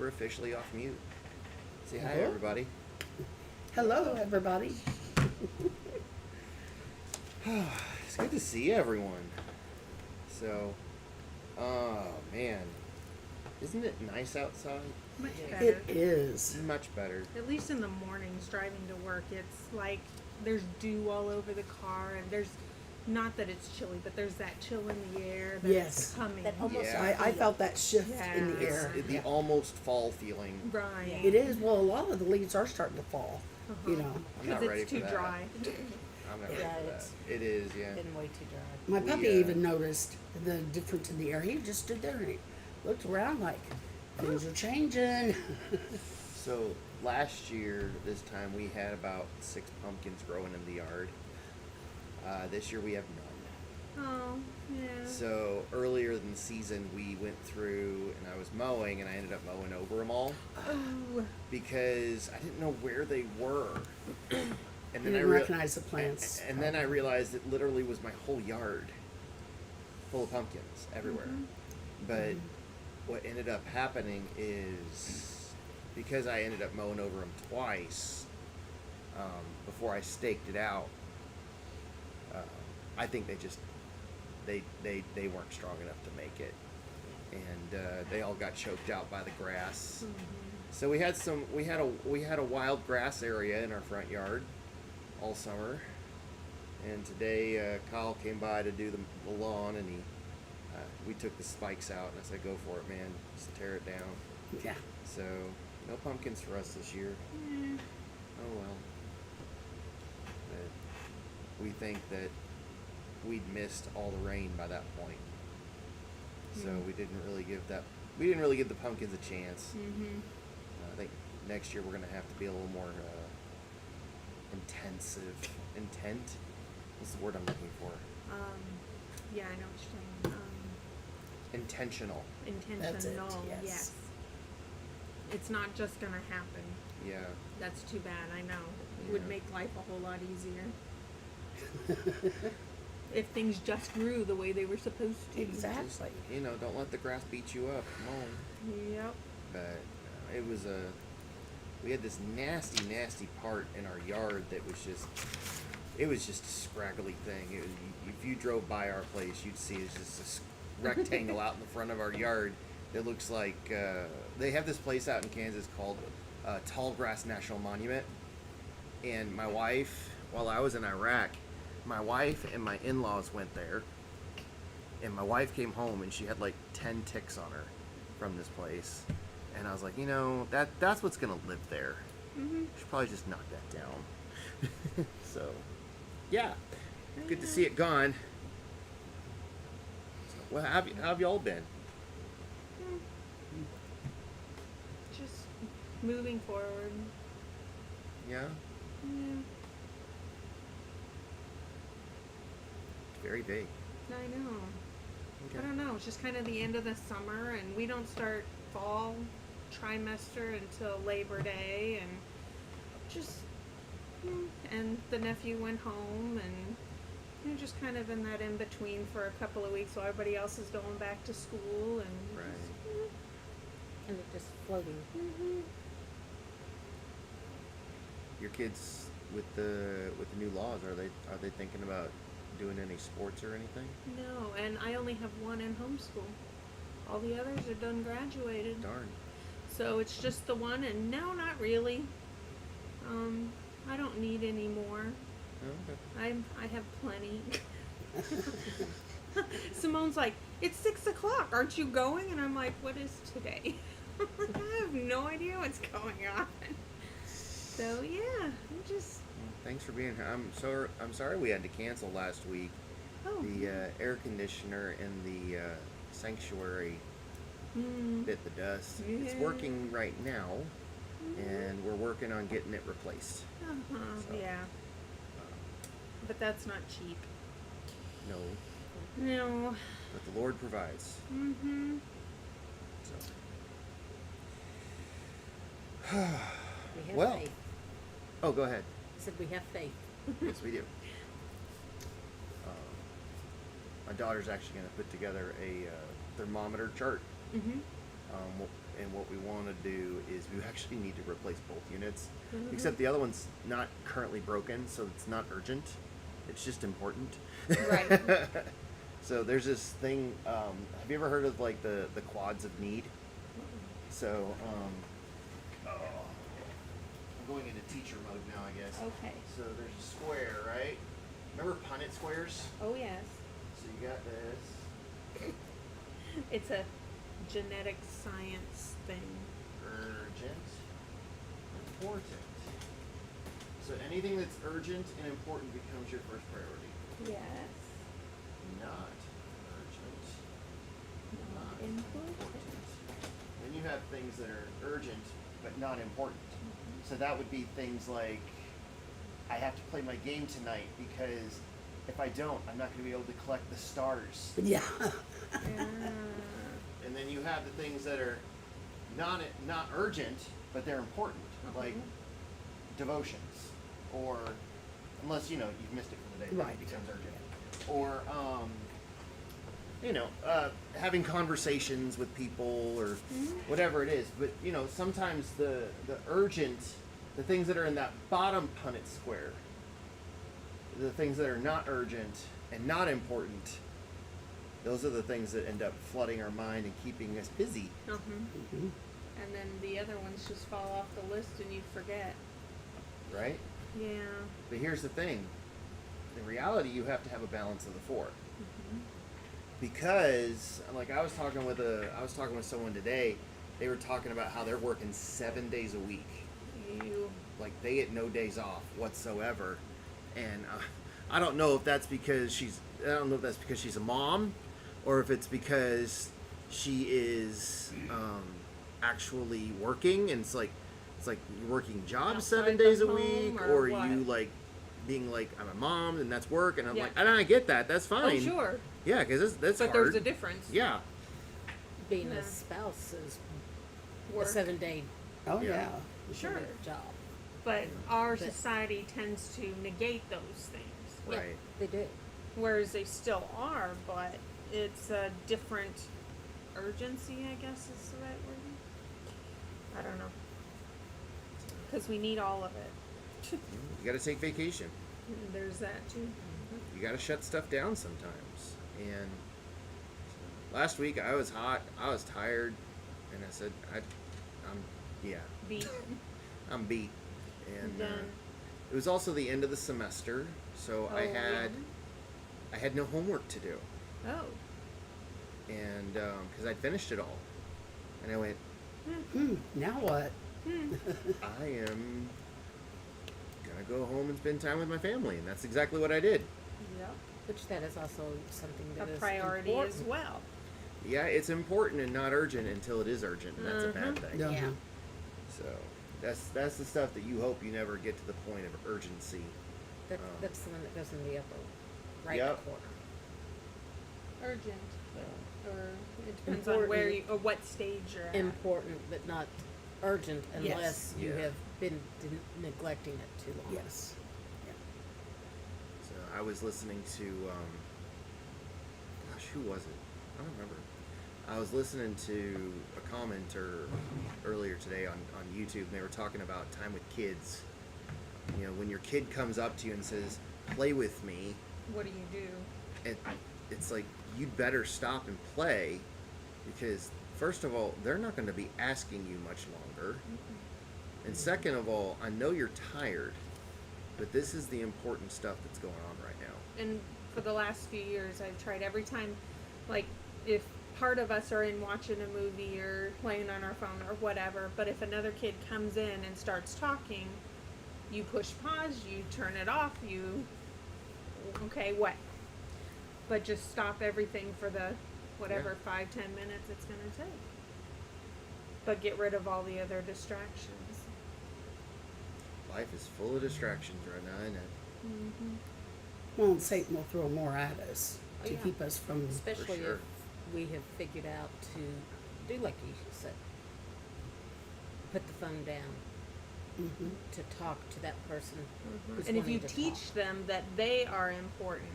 officially off mute. Say hi, Hello? everybody. Hello, everybody. It's good to see everyone. So, oh man, isn't it nice outside? Much It better. is. Much better. At least in the mornings driving to work, it's like there's dew all over the car, and there's not that it's chilly, but there's that chill in the air that Yes. it's coming. That almost Yeah. I felt that shift in the Yeah. air. The almost fall feeling. Right. It is. Well, a lot of the leaves are starting to fall. You know, I'm not Because ready it's for too that. dry. I'm not ready Yeah, for that. it's It is, yeah. been way too dry. my We, puppy uh, even noticed the difference in the air. He just stood there and he looked around like things are changing. So last year, this time we had about 6 pumpkins growing in the yard. This year we have none. Oh, yeah. So earlier in the season, we went through and I was mowing, and I ended up mowing over them all Oh, because I didn't know where they were. And I then didn't recognize the plants. And then I realized it literally was my whole yard full of pumpkins everywhere. But what ended up happening is because I ended up mowing over them twice before I staked it out. I think they just they weren't strong enough to make it, and they all got choked out by the grass. So we had a wild grass area in our front yard all summer, and today Kyle came by to do the lawn, and we took the spikes out, and I said, "Go for it, man! Just tear it down." Yeah. So no pumpkins for us this year. Oh well. But we think that we'd missed all the rain by that point, so we didn't really give the pumpkins a chance. I think next year we're gonna have to be a little more intent. What's the word I'm looking for? yeah, I know what you're saying. Intentional. Intentional, That's it, yes. yes. It's not just gonna happen. Yeah. That's too bad, I know. It would Yeah. make life a whole lot easier. If things just grew the way they were supposed to. Exactly. Just, don't let the grass beat you up. Come on. Yep. But we had this nasty part in our yard that was just a scraggly thing. If you drove by our place, you'd see it's just this rectangle out in the front of our yard that looks like they have this place out in Kansas called Tallgrass National Monument. And my wife, while I was in Iraq, my wife and my in-laws went there, and my wife came home and she had like 10 ticks on her from this place. And I was like, that's what's gonna live there. Should probably just knock that down. So, yeah, good to see it gone. So, well, how have y'all been? Just moving forward. Yeah, Yeah, it's very big. I know. Okay. I don't know. It's just kind of the end of the summer, and we don't start fall trimester until Labor Day, and just and the nephew went home, and just kind of in that in between for a couple of weeks while everybody else is going back to school, and Right. And they're just floating. Your kids with the new laws, are they thinking about doing any sports or anything? no, and I only have one in homeschool. All the others are done graduated. Darn. So it's just the one, and no, not really. I don't need any more. Oh, okay. I have plenty. Simone's like, it's 6 o'clock. Aren't you going? And I'm like, what is today? I have no idea what's going on. So yeah, I'm just. Thanks for being here. I'm sorry we had to cancel last week. Oh. The air conditioner in the sanctuary bit the dust. It's Yeah. working right now, and we're working on getting it replaced. So, Yeah. But that's not cheap. No, No. but the Lord provides. So. We have Well. faith. Oh, go ahead. I said we have faith. Yes, we do. My daughter's actually going to put together a thermometer chart. and what we want to do is we actually need to replace both units, except the other one's not currently broken, so it's not urgent. It's just important. Right. So there's this thing. Have you ever heard of like the quads of need? So I'm going into teacher mode now, I guess. Okay. So there's a square, right? Remember Punnett squares? Oh yes. So you got this. It's a genetic science thing. Urgent, important. So anything that's urgent and important becomes your first priority. Yes. Not urgent, not Important. important. Then you have things that are urgent but not important. So that would be things like, I have to play my game tonight because if I don't, I'm not going to be able to collect the stars. Yeah. Yeah. And then you have the things that are not urgent, but they're important, like devotions, or unless you've missed it for the day, then Right. it becomes urgent. Or having conversations with people, or whatever it is. But sometimes the urgent, the things that are in that bottom Punnett square, the things that are not urgent and not important. Those are the things that end up flooding our mind and keeping us busy, Mhm. And then the other ones just fall off the list and you forget. right? Yeah. But here's the thing. In reality, you have to have a balance of the four. Because, like, I was talking with someone today. They were talking about how they're working 7 days a week. You. Like, they get no days off whatsoever. And I don't know if that's because she's a mom, or if it's because she is actually working, and it's like you're working jobs Outside 7 days a the week, home, or or what? you like being like, I'm a mom and that's work, and I'm Yeah. like, and I get that, that's fine. Oh sure. Yeah, because that's But hard. there's a difference. Yeah, Being Yeah. a spouse is Work. a 7-day Oh Yeah. yeah. Sure. job. But our But- society tends to negate those things. Yeah, right. they do. Whereas they still are, but it's a different urgency, I guess is the right word. I don't know. Because we need all of it. You got to take vacation. And there's that too. You got to shut stuff down sometimes. And last week I was hot, I was tired, and I said, Be I'm beat. And done. it was also the end of the semester, so I yeah. had no homework to do, Oh. and because I'd finished it all, and I went, Now what? I am gonna go home and spend time with my family, and that's exactly what I did. Yep. Which that is also something A that is priority important. as well. Yeah, it's important and not urgent until it is urgent, and that's a bad thing. Yeah. Yeah. So that's the stuff that you hope you never get to the point of urgency. That's the one that goes in the upper right Yep. corner. Urgent, or it depends on where Important. you or what stage you're at. Important, but not urgent unless you Yeah. have been neglecting it too long. Yes. So I was listening to, gosh, who was it? I don't remember. I was listening to a commenter earlier today on YouTube, and they were talking about time with kids. You know, when your kid comes up to you and says, "Play with me," What do you do? it's like, you'd better stop and play, because first of all, they're not going to be asking you much longer. And second of all, I know you're tired, but this is the important stuff that's going on right now. And for the last few years, I've tried every time, like, if part of us are in watching a movie or playing on our phone or whatever, but if another kid comes in and starts talking, you push pause, you turn it off, okay, what? But just stop everything for the whatever 5-10 minutes it's going to take. But get rid of all the other distractions. Life is full of distractions right now, isn't it? Well, and Satan will throw more at us Oh, to yeah. keep us from. Especially sure. if we have figured out to do like you said. Put the phone down Mhm. to talk to that person. who's And if you wanting to teach talk. them that they are important,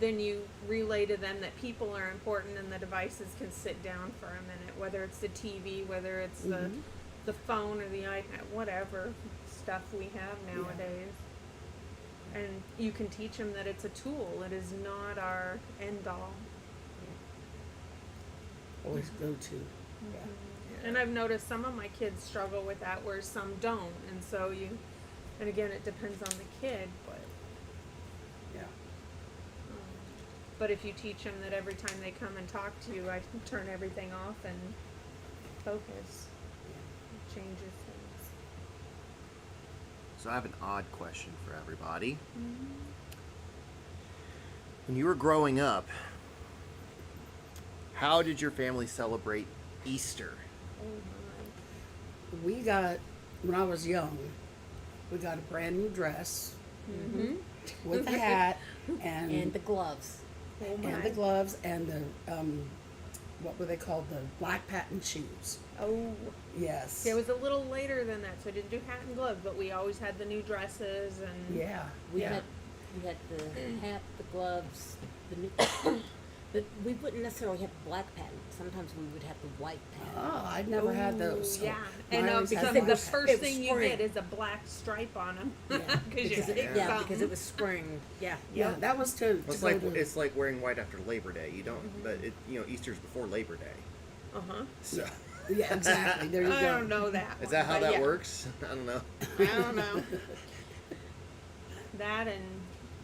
then you relay to them that people are important and the devices can sit down for a minute, whether it's the TV, whether it's the phone or the iPad, whatever stuff we have nowadays. And you can teach them that it's a tool. It is not our end all. Always go to. Yeah. And I've noticed some of my kids struggle with that, whereas some don't. And so and again, it depends on the kid, Yeah. but if you teach them that every time they come and talk to you, I can turn everything off and focus, it changes things. So I have an odd question for everybody. When you were growing up, how did your family celebrate Easter? Oh We got, when I was young, we got a brand new dress with a hat And the gloves. my. Oh and my. the gloves and the what were they called, the black patent shoes. Oh. Yes. It was a little later than that, so I didn't do hat and gloves, but we always had the new dresses and Yeah. We yeah. had the hat, the gloves, the new, but we wouldn't necessarily have the black patent. Sometimes we would have the white patent. Oh, I'd never had those. so Yeah, I and always had because black the patent. first It was thing you spring. get is a black stripe on them. Yeah, because you picked Yeah, because it was spring. Yeah. Yeah, that was to It's go like to, it's like wearing white after Labor Day. You don't, but Easter's before Labor Day. Uh huh. So yeah, exactly. There you I go. don't know that. is that how but that yeah. works? I don't know. I don't know. That and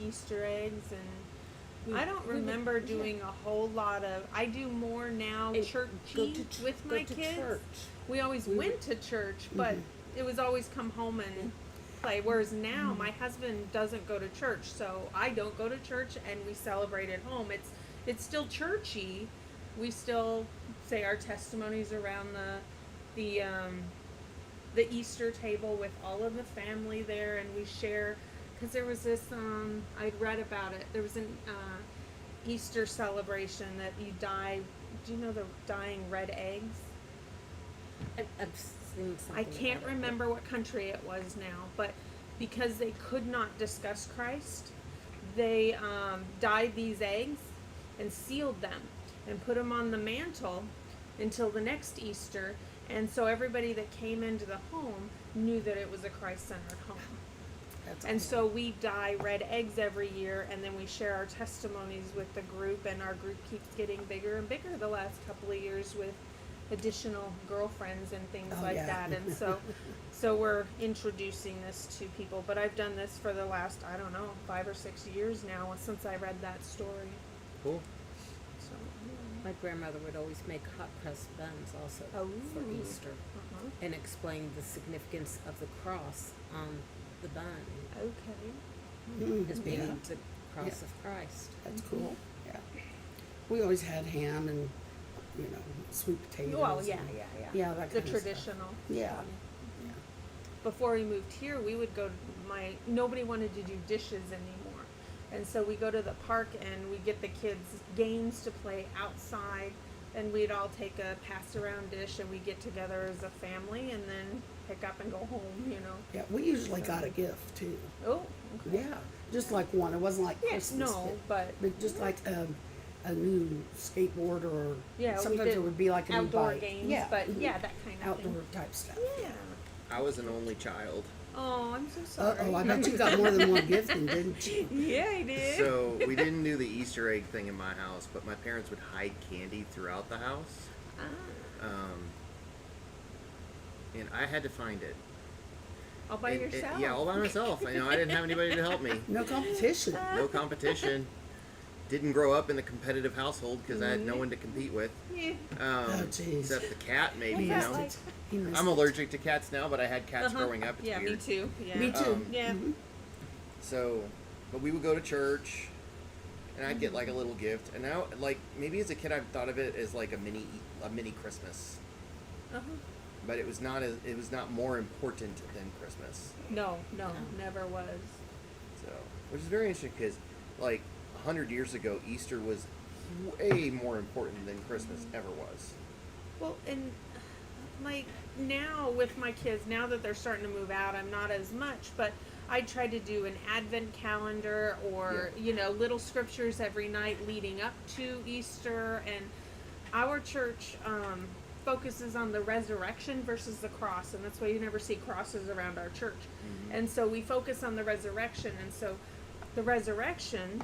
Easter eggs and I don't we would- remember yeah. doing a whole lot of. I do more now And churchy with go my to kids. church. We always We went to church, but it was always come home and play. Whereas now my husband doesn't go to church, so I don't go to church and we celebrate at home. It's still churchy. We still say our testimonies around the Easter table with all of the family there, and we share. Because there was this, I'd read about it. There was an Easter celebration that you dye. Do you know the dyeing red eggs? I've seen something. I can't about it, remember what country it was now, but because they could not discuss Christ, they dyed these eggs and sealed them and put them on the mantle until the next Easter. And so everybody that came into the home knew that it was a Christ-centered home. That's And awesome. so we dye red eggs every year, and then we share our testimonies with the group, and our group keeps getting bigger and bigger the last couple of years with additional girlfriends and things Oh, like yeah. that. And so we're introducing this to people. But I've done this for the last, I don't know, 5 or 6 years now since I read that story. Cool. So, My grandmother would always make hot pressed buns also for Oh. Easter uh-huh. and explain the significance of the cross on the bun Okay. as being Yeah. the cross Yeah. of Christ. That's cool. Yeah. We always had ham and, sweet potatoes. Well, yeah, and- yeah. Yeah, that The kind of stuff. traditional. Yeah. Before we moved here, we would go to nobody wanted to do dishes anymore. And so we go to the park and we get the kids games to play outside, and we'd all take a pass around dish and we get together as a family and then pick up and go home, Yeah, we usually got a gift too. Oh, okay. Yeah, just like one. It wasn't like Yeah, Christmas. no, but just like a new skateboard or yeah, we sometimes did it would be like a new outdoor bike. games, Yeah, but mhm. yeah, that kind of outdoor thing. type stuff. Yeah. I was an only child, Oh, I'm so sorry. Oh, I bet you got more than one gift, then, didn't you? Yeah, I did. so we didn't do the Easter egg thing in my house, but my parents would hide candy throughout the house, Ah, and I had to find it. all by And- and- yourself. yeah, all by myself. I didn't have anybody to help me. No competition. No competition. Didn't grow up in a competitive household because I had no one to compete with. Yeah. Oh, jeez. Except the cat, maybe. He You missed know. it. He missed I'm it. allergic to cats now, but I had cats Uh-huh. growing up. It's Yeah, weird. me too. Yeah. Me too. Yeah. So, but we would go to church, and I'd get like a little gift. And now, like maybe as a kid, I've thought of it as like a mini Christmas. Uh-huh. But it was not more important than Christmas. No, No. never was. So, which is very interesting because, like 100 years ago, Easter was way more important than Christmas ever was. Well, and like now with my kids, now that they're starting to move out, I'm not as much, but I try to do an Advent calendar or, little scriptures every night leading up to Easter. And our church focuses on the resurrection versus the cross. And that's why you never see crosses around our church. And so we focus on the resurrection. And so the resurrection,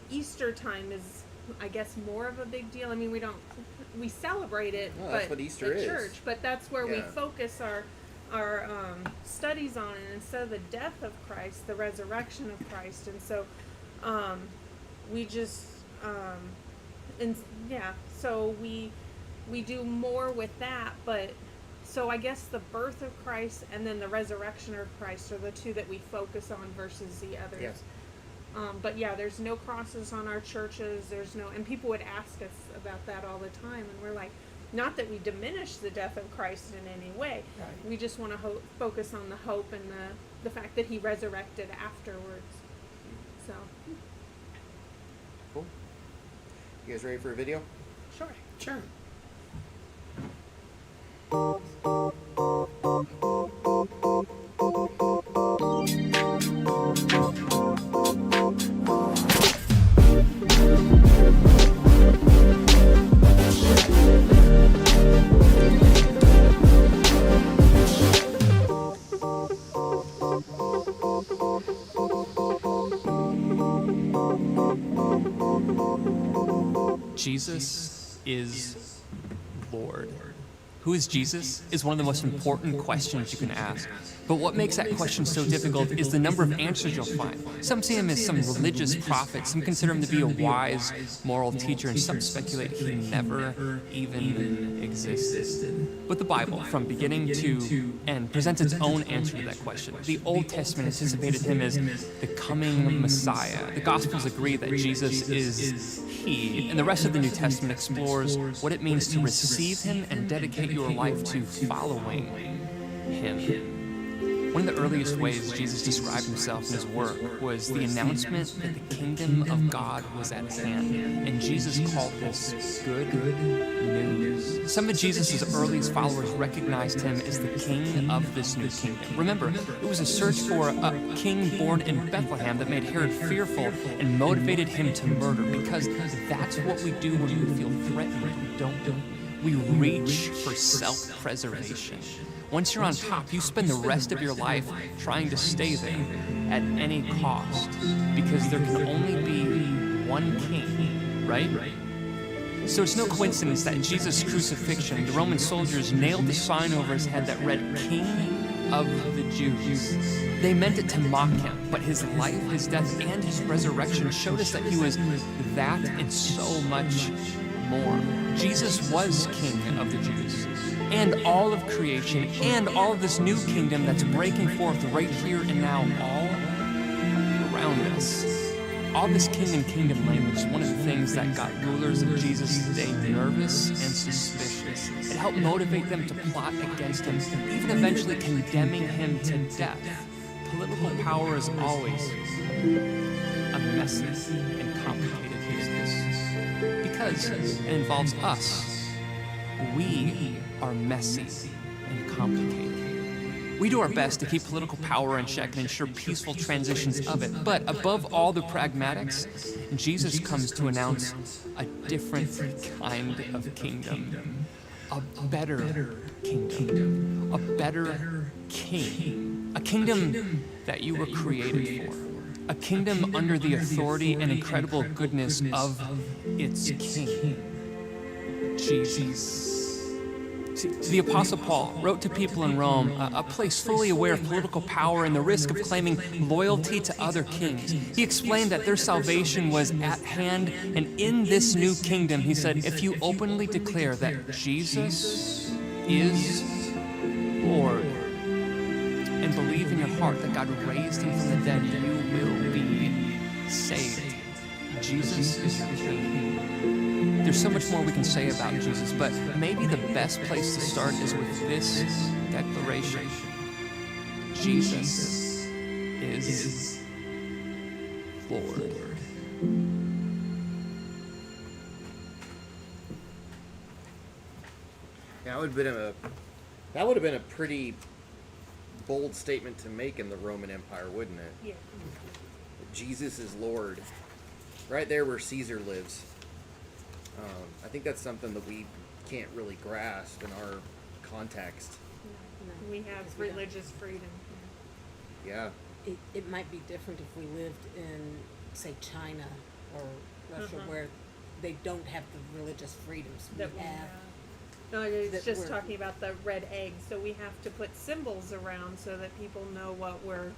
Easter time is, I guess, more of a big deal. I mean, we celebrate it, No, but that's what Easter at is. church, but that's where we Yeah. focus our studies on it instead of the death of Christ, the resurrection of Christ. And so we just so we do more with that. But so I guess the birth of Christ and then the resurrection of Christ are the two that we focus on versus the others. Yeah. But yeah, there's no crosses on our churches. And people would ask us about that all the time, and we're like, not that we diminish the death of Christ in any way. Right. We just want to focus on the hope and the fact that he resurrected afterwards. So, Cool. You guys ready for a video? sure. Sure. Jesus is Lord. Who is Jesus is one of the most important questions you can ask. But what makes that question so difficult is the number of answers you'll find. Some see him as some religious prophet, some consider him to be a wise, moral teacher, and some speculate he never even existed. But the Bible, from beginning to end, presents its own answer to that question. The Old Testament anticipated him as the coming Messiah. The Gospels agree that Jesus is he, and the rest of the New Testament explores what it means to receive him and dedicate your life to following him. One of the earliest ways Jesus described himself in his work was the announcement that the kingdom of God was at hand, and Jesus called this good news. Some of Jesus' earliest followers recognized him as the king of this new kingdom. Remember, it was a search for a king born in Bethlehem that made Herod fearful and motivated him to murder, because that's what we do when we feel threatened, don't we? We reach for self-preservation. Once you're on top, you spend the rest of your life trying to stay there at any cost, because there can only be one king, right? So it's no coincidence that in Jesus' crucifixion, the Roman soldiers nailed the sign over his head that read, King of the Jews. They meant it to mock him, but his life, his death, and his resurrection showed us that he was that and so much more. Jesus was King of the Jews, and all of creation, and all of this new kingdom that's breaking forth right here and now, all around us. All this king and kingdom language is one of the things that got rulers of Jesus' day nervous and suspicious. It helped motivate them to plot against him, even eventually condemning him to death. Political power is always a messy and complicated business, because it involves us. We are messy and complicated. We do our best to keep political power in check and ensure peaceful transitions of it. But above all the pragmatics, Jesus comes to announce a different kind of kingdom. A better kingdom. A better king. A kingdom that you were created for. A kingdom under the authority and incredible goodness of its king, Jesus. See, the Apostle Paul wrote to people in Rome, a place fully aware of political power and the risk of claiming loyalty to other kings. He explained that their salvation was at hand, and in this new kingdom, he said, if you openly declare that Jesus is Lord and believe in your heart that God raised him from the dead, you will be saved. Jesus is your king. There's so much more we can say about Jesus, but maybe the best place to start is with this declaration. Jesus is Lord. Yeah, that would have been a pretty bold statement to make in the Roman Empire, wouldn't it? Yeah. Jesus is Lord. Right there where Caesar lives. I think that's something that we can't really grasp in our context. No, We have 'cause we don't. religious freedom. Yeah. It might be different if we lived in, say, China or Russia, Uh-huh. where they don't have the religious freedoms we That we have. have. No, it's that just we're- talking about the red egg. So we have to put symbols around so that people know what we're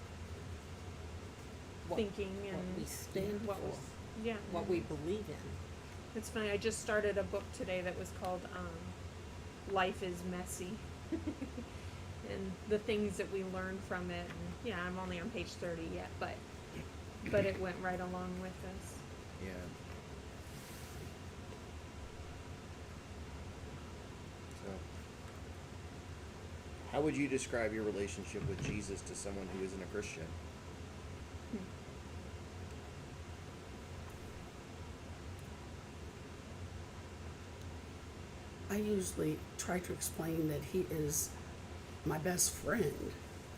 What, thinking what and we stand what for, was, yeah. what we believe in. It's funny. I just started a book today that was called "Life is Messy," and the things that we learn from it. And yeah, I'm only on page 30 yet, but it went right along with us. Yeah. So, how would you describe your relationship with Jesus to someone who isn't a Christian? I usually try to explain that he is my best friend,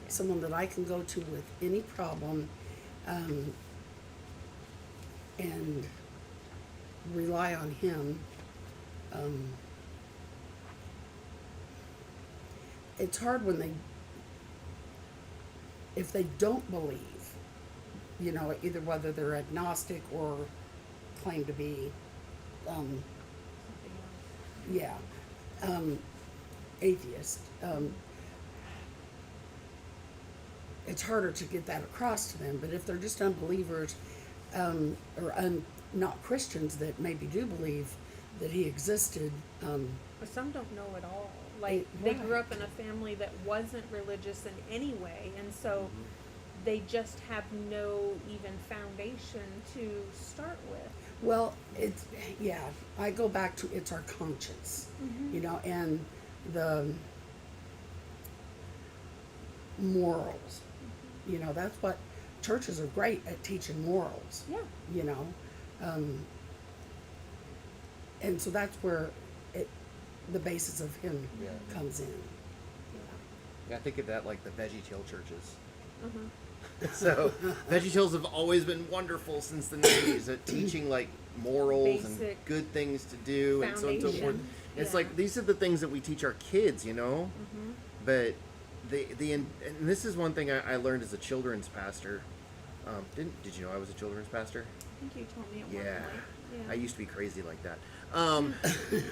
someone that I can go to with any problem, and rely on him. It's hard when if they don't believe, either whether they're agnostic or claim to be, Something else. yeah, atheist. It's harder to get that across to them, but if they're just unbelievers, or not Christians that maybe do believe that he existed, But some don't know at all. Like they grew Right. up in a family that wasn't religious in any way, and so they just have no even foundation to start with. well, I go back to it's our conscience, and the morals. That's what churches are great at, teaching morals. Yeah. And so that's where the basis of him Yeah. comes in. Yeah, I think of that like the VeggieTale churches. Uh-huh. So VeggieTales have always been wonderful since the 90s at teaching like morals and Basic good things to do and so on and so forth. foundation. It's Yeah. like these are the things that we teach our kids, But and this is one thing I learned as a children's pastor. Did you know I was a children's pastor? I think you told me at one Yeah. point. Yeah. I used to be crazy like that. I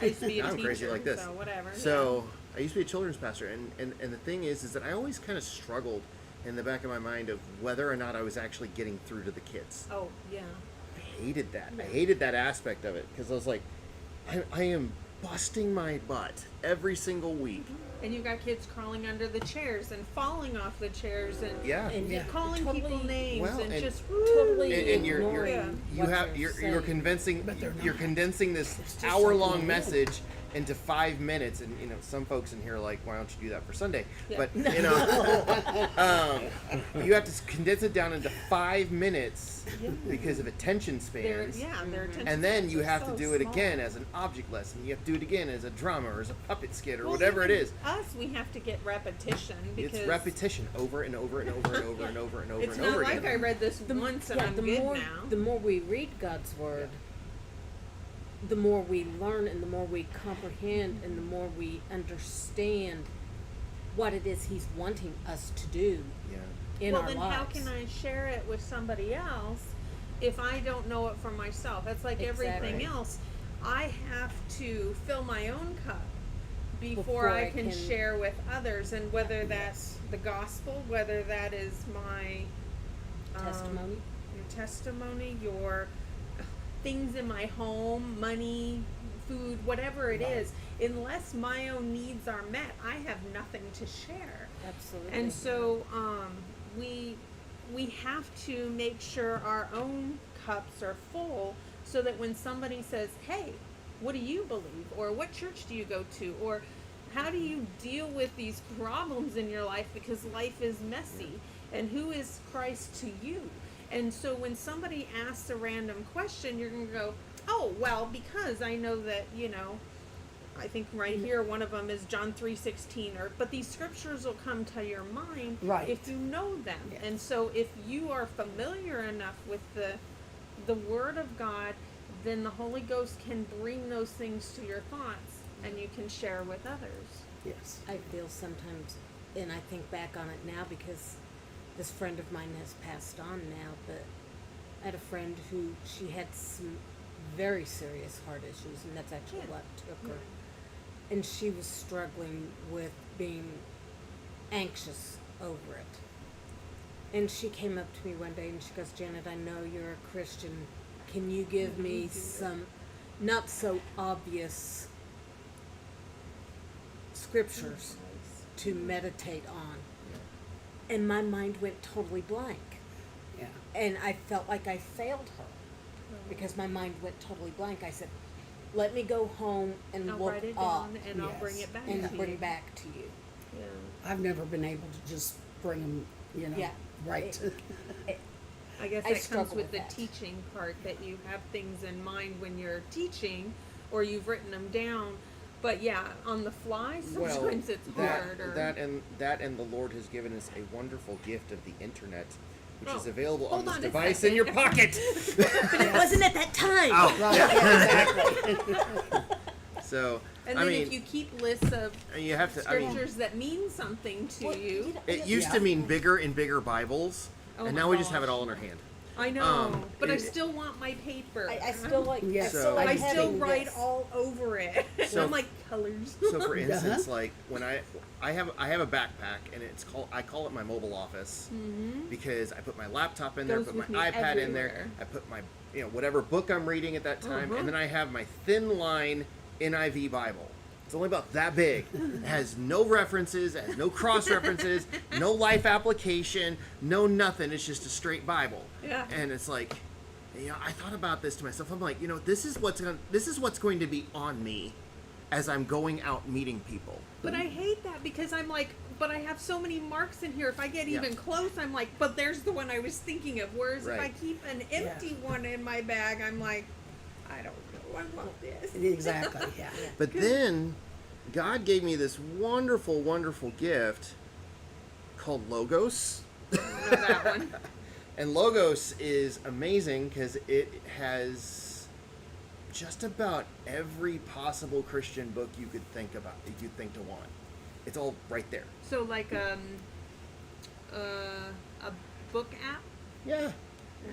used to be a I'm teacher, crazy like this. so whatever. So I used to be a children's pastor, and the thing is that I always kind of struggled in the back of my mind of whether or not I was actually getting through to the kids. Yeah. Oh, yeah. I hated that. I hated that aspect of it because I was like, I am busting my butt every single week. And you've got kids crawling under the chairs and falling off the chairs and Yeah. And Yeah. calling totally, people names Well, and and just totally And you're ignoring you what have they're you're saying. convincing But they're you're not. condensing this It's just hour-long something else. message into 5 minutes, and some folks in here are like, why don't you do that for Sunday? Yeah. But you have to condense it down into 5 minutes because of attention they're spans. their attention And then spans you are have so to do it small. again as an object lesson. You have to do it again as a drama or as a puppet skit or Well, whatever it even is. Us, we have to get repetition because It's repetition over and over and over and over and over and over It's and not over like again. I read this once and I'm the good more, now. The more we read God's word, the more we learn and the more we comprehend and the more we understand what it is He's wanting us to do Yeah. in well, our then lives. how can I share it with somebody else if I don't know it for myself? That's like everything Exactly. else. I have to fill my own cup before Before I I can can- share with others, and whether that's the gospel, whether that is my Testimony? your testimony, your things in my home, money, food, whatever it is, unless my own needs are met, I have nothing to share. Absolutely. And so we have to make sure our own cups are full so that when somebody says, hey, what do you believe? Or what church do you go to? Or how do you deal with these problems in your life because life is messy? And who is Christ to you? And so when somebody asks a random question, you're going to go, oh, well, because I know that, I think right here one of them is John 3:16, but these scriptures will come to your mind Right. if you know them. Yes. And so if you are familiar enough with the word of God, then the Holy Ghost can bring those things to your thoughts and you can share with others. Yes. I feel sometimes, and I think back on it now because this friend of mine has passed on now, but I had a friend who she had some very serious heart issues, and that's actually Yeah. what took her. And she was struggling with being anxious over it. And she came up to me one day and she goes, Janet, I know you're a Christian. Can you give me some not so obvious scriptures to meditate on? And my mind went totally blank. Yeah. And I felt like I failed her because my mind went totally blank. I said, let me go home and I'll look write it up down and I'll Yes. bring it back and to bring you. back to you. Yeah. I've never been able to just bring them, Yeah. right to. I guess I that comes struggle with with the that. teaching part, that you have things in mind when you're teaching or you've written them down. But yeah, on the fly, sometimes it's hard. Or, that and the Lord has given us a wonderful gift of the internet, which is Oh, available on hold this on a device in second. your pocket. But it wasn't at that time. Right, yeah, exactly. So and I then mean, if you keep lists of you have to. I mean, scriptures that mean something to Well, you, it used Yeah. to mean bigger and bigger Bibles, Oh and my now we just have it gosh. all in our hand. I know, but I it- still want my paper. I still like. Yes. I still So- like I having still write this. all over it. So- I'm like colors. So for instance, like when I have a backpack and I call it my mobile office because I put my laptop in there, Goes put my with me iPad in there, everywhere. I put my whatever book I'm reading at that time, Uh-huh. and then I have my thin line NIV Bible. It's only about that big. It has no references, it has no cross references, no life application, no nothing. It's just a straight Bible. Yeah. And it's like, I thought about this to myself. I'm like, this is what's going to be on me as I'm going out meeting people. But I hate that because I'm like, but I have so many marks in here. If I get Yeah. even close, I'm like, but there's the one I was thinking of. Whereas if I Right. keep an empty one in my bag, I'm like, I don't know. I want this. Exactly, yeah. But then God gave me this wonderful, wonderful gift called Logos. that one. And Logos is amazing because it has just about every possible Christian book you could think about, that you'd think to want. It's all right there. So like a book app. Yeah.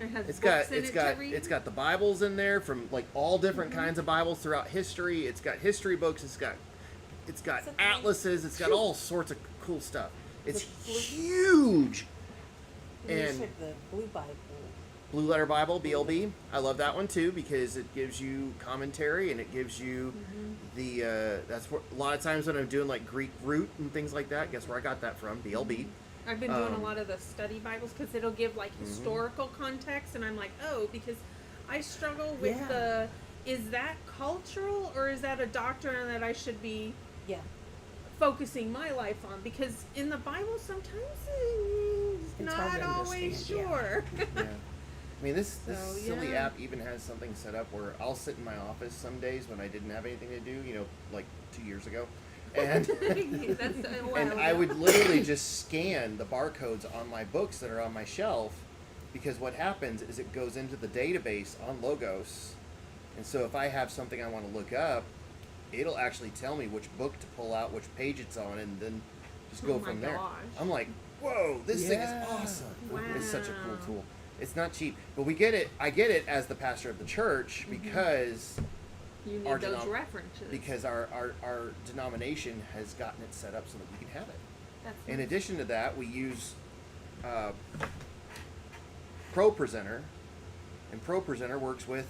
It has It's books got in it's it got to read. it's got the Bibles in there from like all different kinds of Bibles throughout history. It's got history books. It's got atlases. It's got all sorts of cool stuff. It's huge. And you And said the Blue Bible. Blue Letter Bible, BLB. I love that one too because it gives you commentary and it gives you the. That's where a lot of times when I'm doing like Greek root and things like that. Guess where I got that from? BLB. I've been doing a lot of the study Bibles because it'll give like historical context, and I'm like, oh, because I struggle with Yeah. is that cultural or is that a doctrine that I should be Yeah. focusing my life on? Because in the Bible, sometimes It's hard not to always understand, yeah. sure. Yeah. I mean, this So, silly yeah. app even has something set up where I'll sit in my office some days when I didn't have anything to do, like 2 years ago. And That's a while and I ago. would literally just scan the barcodes on my books that are on my shelf because what happens is it goes into the database on Logos. And so if I have something I want to look up, it'll actually tell me which book to pull out, which page it's on, and then just go Oh my from there. gosh. I'm like, whoa, this thing is Yeah. awesome. It's such a cool Wow. tool. It's not cheap, but we get it. I get it as the pastor of the church because you need our those denom- references. because our denomination has gotten it set up so that we can have it. That's In nice. addition to that, we use ProPresenter, and ProPresenter works with,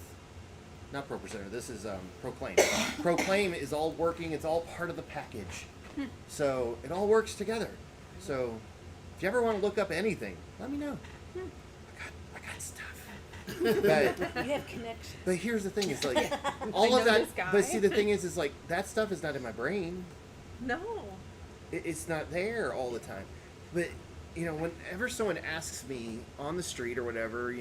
not ProPresenter, this is Proclaim. Proclaim is all working, it's all part of the package. So it all works together. So if you ever want to look up anything, let me know. I got stuff. But You have connections. but here's the thing: is like all I of know that. this guy. But see, the thing is like that stuff is not in my brain. No. It's not there all the time. But whenever someone asks me on the street or whatever,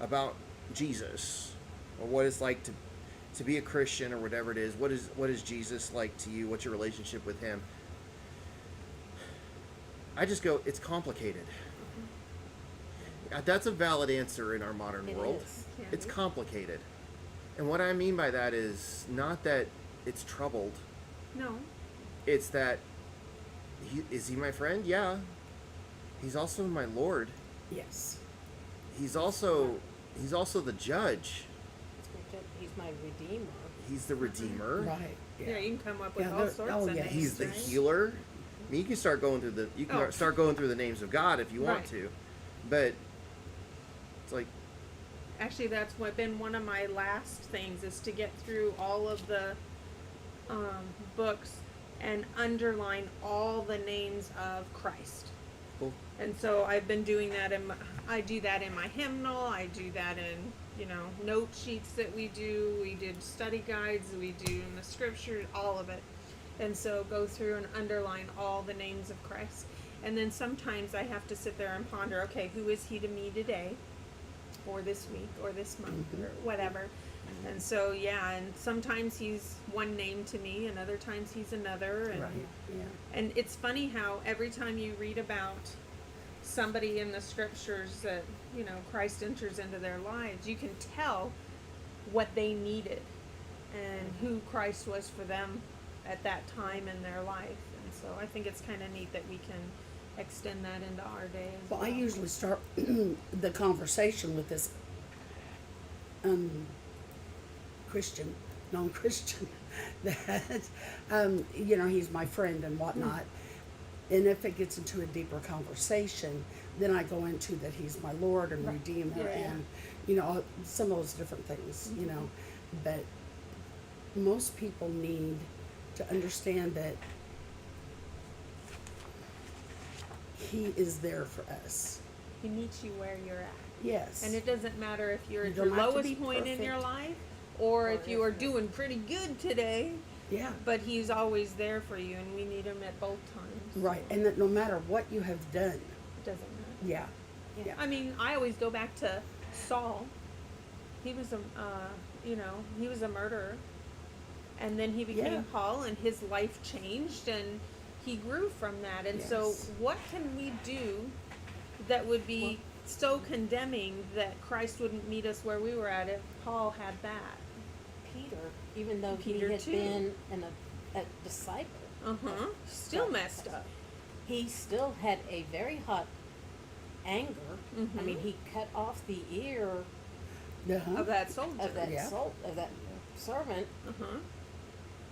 about Jesus or what it's like to, to be a Christian or whatever it is, what is Jesus like to you? What's your relationship with him? I just go, it's complicated. That's a valid answer in our modern It world. is. Yeah. It's complicated. And what I mean by that is not that it's troubled. No. It's that is he my friend? Yeah. He's also my Lord. Yes. He's also the judge. He's my redeemer. He's the redeemer. Right. Yeah, you can come up with Yeah, all there- sorts oh, of yeah. names. He's the right? healer. I mean, you can start going through the names of God if you want Right. to, but it's like Actually, that's been one of my last things is to get through all of the books and underline all the names of Christ. Cool. And so I've been doing that I do that in my hymnal. I do that in note sheets that we do. We did study guides. We do in the scripture, all of it. And so go through and underline all the names of Christ. And then sometimes I have to sit there and ponder, okay, who is he to me today? Or this week, or this month, or whatever. And so, yeah, and sometimes he's one name to me, and other times he's another. And, Right. Yeah. and it's funny how every time you read about somebody in the scriptures that, Christ enters into their lives, you can tell what they needed and who Christ was for them at that time in their life. And so I think it's kind of neat that we can extend that into our day as well. Well, I usually start the conversation with this Christian, non-Christian, that, he's my friend and whatnot. And if it gets into a deeper conversation, then I go into that he's my Lord and Redeemer Yeah, yeah. and, some of those different things, But most people need to understand that he is there for us. He meets you where you're at. Yes. And it doesn't matter if you're You at your don't have to lowest be point in your perfect. life or if you are doing pretty good today, Yeah. but he's always there for you and we need him at both times. Right. And that no matter what you have done, It doesn't matter. yeah. Yeah. I mean, I always go back to Saul. He was he was a murderer. And then he became Yeah. Paul and his life changed and he grew from that. And so Yes. what can we do that would be so condemning that Christ wouldn't meet us where we were at if Paul had that? Peter, even though Peter he had too. been a disciple, Uh-huh. Still messed up. he still had a very hot anger. Mm-hmm. I mean, he cut off the ear Uh-huh. Of that soldier. of that Yeah. of that servant. Uh-huh.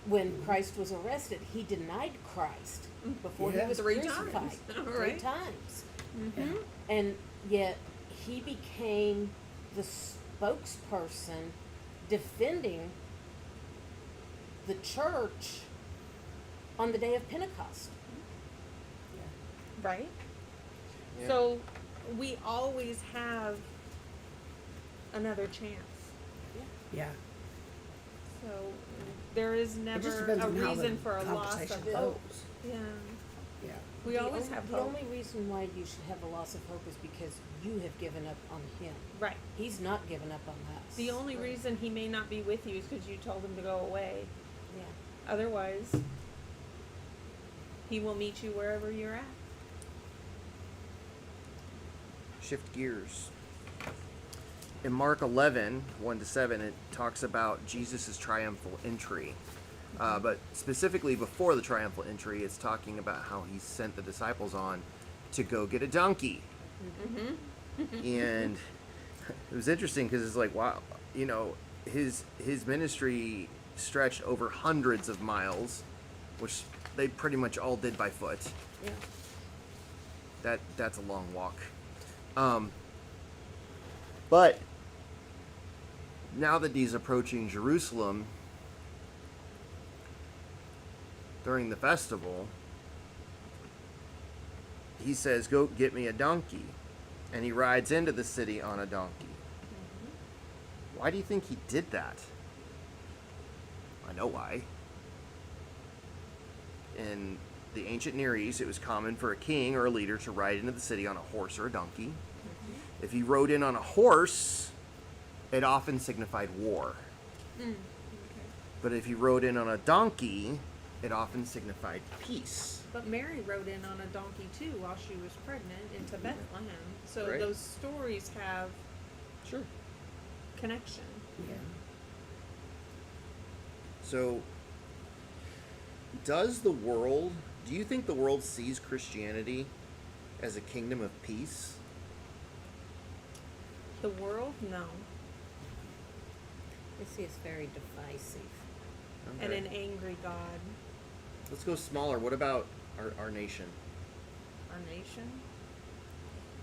When Christ was arrested, he denied Christ before Yeah. he was 3 crucified. times. 3 Right. times. Mm-hmm. And yet he became the spokesperson defending the church on the day of Pentecost. Right? Yeah. So we always have another chance. Yeah. So there is It just never depends a on how reason the for a loss conversation of goes. hope. Yeah. Yeah. We always have The hope. only reason why you should have a loss of hope is because you have given up on him. Right. He's not given up on us. The only reason he may not be with you is because you told him to go away. Yeah. Otherwise, he will meet you wherever you're at. shift gears. In Mark 11, 1-7, it talks about Jesus' triumphal entry. But specifically before the triumphal entry, it's talking about how he sent the disciples on to go get a donkey. And it was interesting because it's like, wow, his ministry stretched over hundreds of miles, which they pretty much all did by foot. Yeah. That's a long walk. But now that he's approaching Jerusalem during the festival, he says, "Go get me a donkey." And he rides into the city on a donkey. Why do you think he did that? I know why. In the ancient Near East, it was common for a king or a leader to ride into the city on a horse or a donkey. If he rode in on a horse, it often signified war. But if you rode in on a donkey, it often signified peace. But Mary rode in on a donkey too while she was pregnant into Bethlehem. So Right. those stories have Sure. connection. Yeah. So, do you think the world sees Christianity as a kingdom of peace? The world, no. They see it's very divisive. And Okay. an angry God. Let's go smaller. What about our nation? Our nation.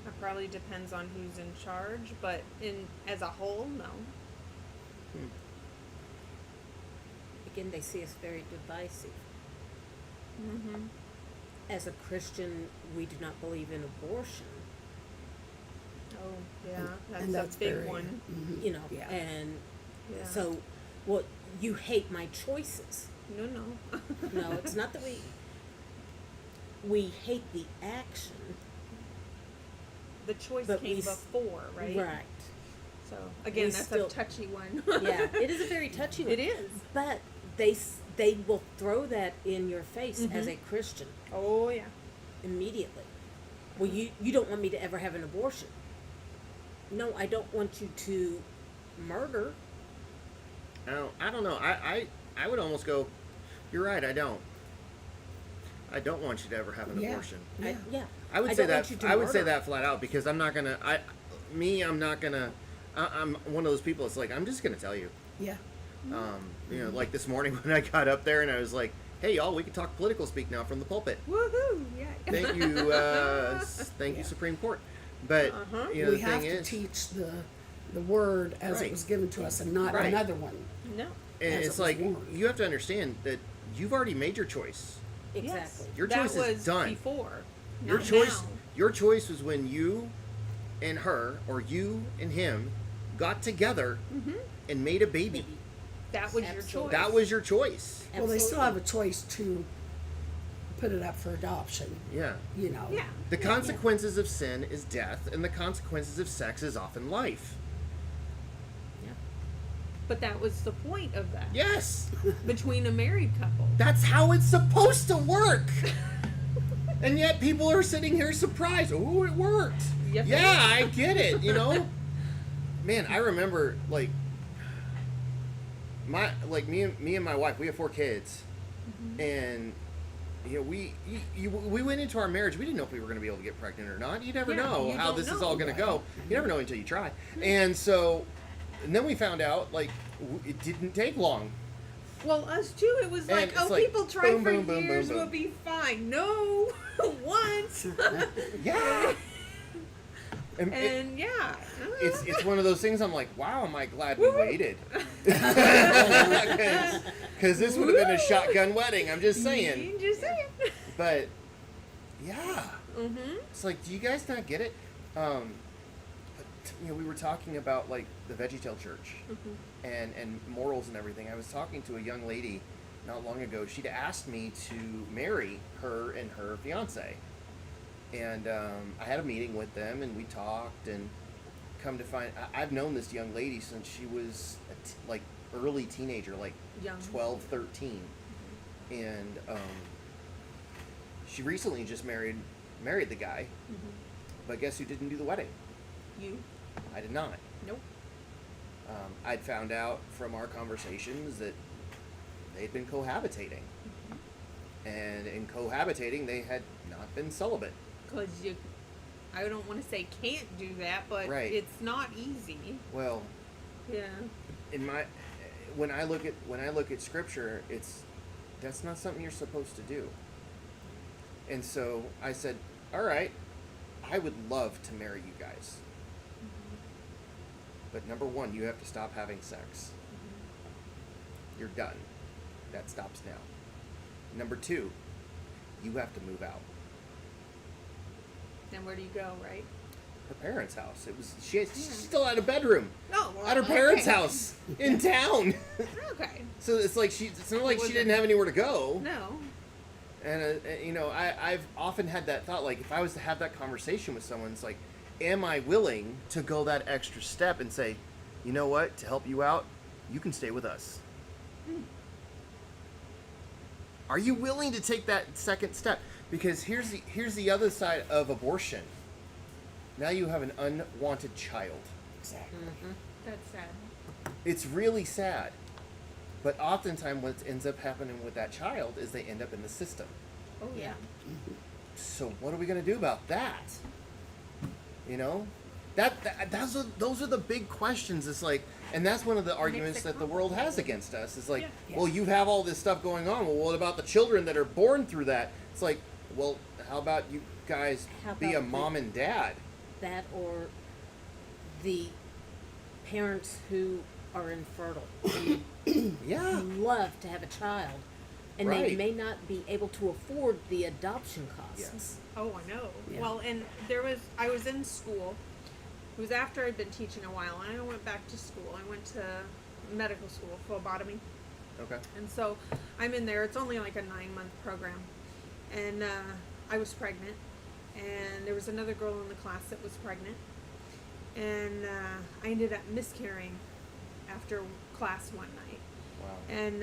That probably depends on who's in charge, but as a whole, no. Again, they see us very divisive. Mm-hmm. As a Christian, we do not believe in abortion. Oh, yeah, And that's a big very, one. mhm, You know, Yeah. and Yeah. so, well, you hate my choices. No. No, it's not that we hate the action, The choice But came we s- before, right? right? So again, We that's still- a touchy one. Yeah, it is a very touchy one. It is. But they will throw that in your face as Mhm. a Christian Oh yeah. immediately. Well, you don't want me to ever have an abortion. No, I don't want you to murder. I don't know. I would almost go, you're right, I don't. I don't want you to ever have an Yeah. abortion. Yeah. Yeah. I would I say don't want that. you to I would say murder. that flat out because I'm not gonna. I'm not gonna. I'm one of those people. It's like I'm just gonna tell you. Yeah. You know, like this morning when I got up there and I was like, "Hey, y'all, we can talk political speak now from the pulpit." Woohoo! Yeah. Thank you, thank you, Yeah. Supreme Court. But Uh-huh. you know, We the have thing to is, teach the word as Right. it was given to us and not Right. another one. No. and as it it's was like warned. you have to understand that you've already made your choice. Exactly. Yes. Your that choice was is done. Before. Your Not choice. now. Your choice was when you and her, or you and him, got together and made a baby. That was your Absolutely. choice. That was your choice. Well, they still have a Absolutely. choice to put it up for adoption. Yeah. You know. Yeah. The consequences of sin is death, and the consequences of sex is often life. But that was the point of that. Yes, Between a married couple. that's how it's supposed to work. And yet people are sitting here surprised. Oh, it worked. Yep. Yeah, I get it. You know, man, I remember like me and my wife. We have 4 kids, and you know we went into our marriage. We didn't know if we were going to be able to get pregnant or not. You never Yeah, know you how don't this is know. all going to Right. go. You never know until you try. And so, and then we found out like it didn't take long. Well, us too. It was And like, it's oh, like, people try boom, for boom, boom, years, boom, we'll boom. be fine. No, once. Yeah. And And yeah. it's one of those things. I'm like, wow, am I glad we Woo-hoo. waited? Because this would have been a shotgun wedding. I'm just saying. You just saying. But yeah, Mm-hmm. it's like, do you guys not get it? But, you know, we were talking about like the VeggieTale Church and morals and everything. I was talking to a young lady not long ago. She'd asked me to marry her and her fiance, and I had a meeting with them, and we talked. And come to find, I've known this young lady since she was like early teenager, like Young. 12, 13, and she recently just married the guy. But guess who didn't do the wedding? You. I did not. Nope. I'd found out from our conversations that they'd been cohabitating. And in cohabitating, they had not been celibate. Because you, I don't want to say can't do that, but Right. it's not easy. Well, Yeah. when I look at scripture, that's not something you're supposed to do. And so I said, all right, I would love to marry you guys. But number one, you have to stop having sex. You're done. That stops now. Number two, you have to move out. Then where do you go, right? Her parents' house. She still had a bedroom No. Well, at her parents' okay. house in town. Okay. So it's like it's not like she Wasn't- didn't have anywhere to go. No. And you know, I've often had that thought, like if I was to have that conversation with someone, it's like, am I willing to go that extra step and say, you know what, to help you out, you can stay with us. Are you willing to take that second step? Because here's the other side of abortion. Now you have an unwanted child. Exactly. That's sad. It's really sad. But oftentimes what ends up happening with that child is they end up in the system. Oh yeah. So what are we going to do about that? You know? Those are the big questions. It's like, and that's one of the arguments it that the world has complicated. against us. It's like, Yeah. well, you have all this stuff going on. Well, what about the children that are born through that? It's like, well, how about you guys How be a about mom and dad? That or the parents who are infertile Yeah. love to have a child, and they Right. may not be able to afford the adoption costs. Yes. Oh, I know. Yeah. Well, and I was in school. It was after I'd been teaching a while, and I went back to school. I went to medical school, phlebotomy. Okay. And so I'm in there. It's only like a 9-month program. And I was pregnant. And there was another girl in the class that was pregnant. And I ended up miscarrying after class one night. Wow. And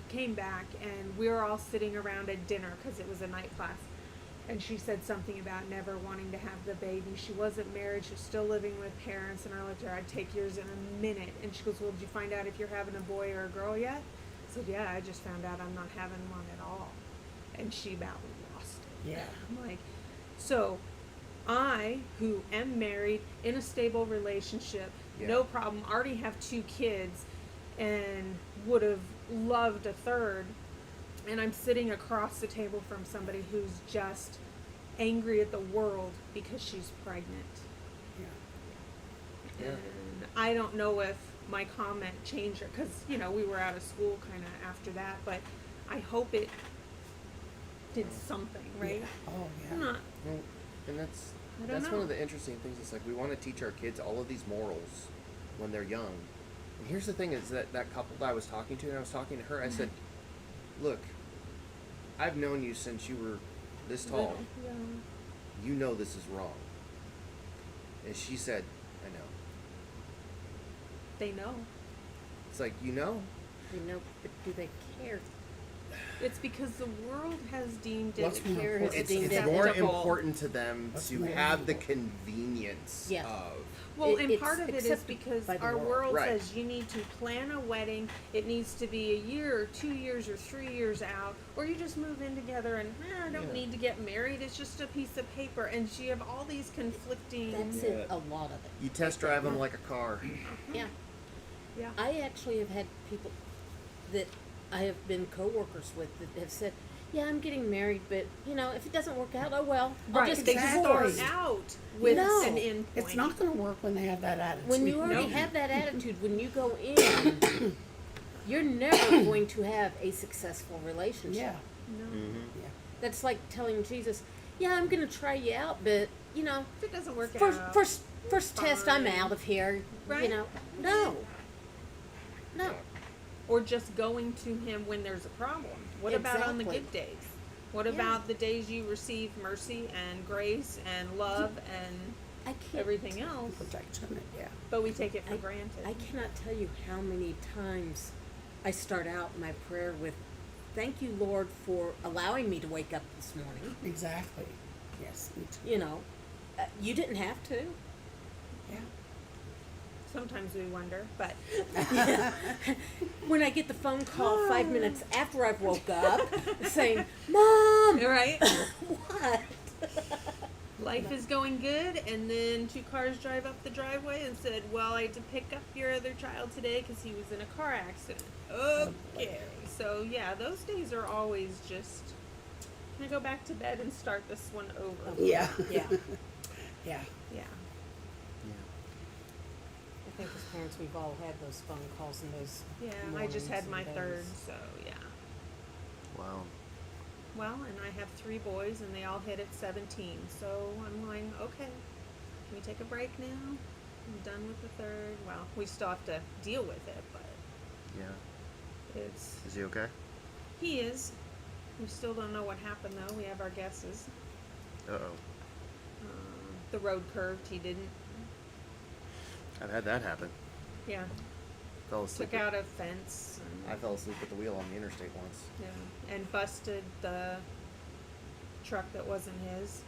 came back, and we were all sitting around at dinner because it was a night class. And she said something about never wanting to have the baby. She wasn't married. She was still living with parents. And I looked at her, I'd take yours in a minute. And she goes, well, did you find out if you're having a boy or a girl yet? I said, yeah, I just found out I'm not having one at all. And she about lost it. Yeah. I'm like, so I, who am married, in a stable relationship, Yeah. no problem, already have 2 kids, and would have loved a third, and I'm sitting across the table from somebody who's just angry at the world because she's pregnant. Yeah. Yeah. And I don't know if my comment changed her, because, you know, we were out of school kind of after that, but I hope it did something, right? Yeah. Oh, I'm yeah. not, Well, and that's I don't one know. of the interesting things. It's like we want to teach our kids all of these morals when they're young. And here's the thing: is that couple that I was talking to, and I was talking to her. I said, "Look, I've known you since you were this tall. yeah. You know this is wrong." And she said, "I know." They know. It's like, you know. You know, but do they care? It's because the world has deemed What's it more Care important? has It's deemed it more acceptable. important to them What's to more have the important? convenience Yeah. of. Well, It- and it's part of it is accepted because by the our world. world Right. says you need to plan a wedding. It needs to be a year or 2 years or 3 years out, or you just move in together and I don't Yeah. need to get married. It's just a piece of paper, and you have all these conflicting. That's it, a lot of it. You test drive them like a car. Yeah. Yeah. I actually have had people that I have been coworkers with that have said, yeah, I'm getting married, but, you know, if it doesn't work out, oh well, I'll Right. just They get exactly. divorced. start out with No. an end point. It's not going to work when they have that attitude. When you already Nope. have that attitude, when you go in, you're never going to have a successful relationship. Yeah. No. Mm-hmm. Yeah. That's like telling Jesus, yeah, I'm going to try you out, but, you know, If it doesn't work first, out. first test, I'm fine. out of here. Right. You know, no. No. Or just going to him when there's a problem. What about on the Exactly. good days? What Yeah. about the days you receive mercy and grace and love and I can't. everything else, Protection. Yeah. but we take it for granted? I cannot tell you how many times I start out my prayer with, thank you, Lord, for allowing me to wake up this morning. Exactly. Yes. Me too. You know, you didn't have to. Yeah. Sometimes we wonder, but When I get the phone call 5 minutes after I've woke up saying, Mom, right? what? Life is going good, and then 2 cars drive up the driveway and said, well, I had to pick up your other child today because he was in a car accident. Okay. So, yeah, those days are always just, can I go back to bed and start this one over? Yeah. Yeah. Yeah. Yeah. I think as parents, we've all had those phone calls and those. Yeah, I just mornings had and my days. third, so yeah. Wow. Well, and I have 3 boys, and they all hit at 17. So I'm like, okay, can we take a break now? I'm done with the third. Well, we still have to deal with it, but Yeah. it's Is he okay? he is. We still don't know what happened though. We have our guesses. Uh-oh. The road curved. He didn't. I've had that happen. Yeah. Fell asleep. took out a fence. I fell asleep at the wheel on the interstate once. Yeah, and busted the truck that wasn't his.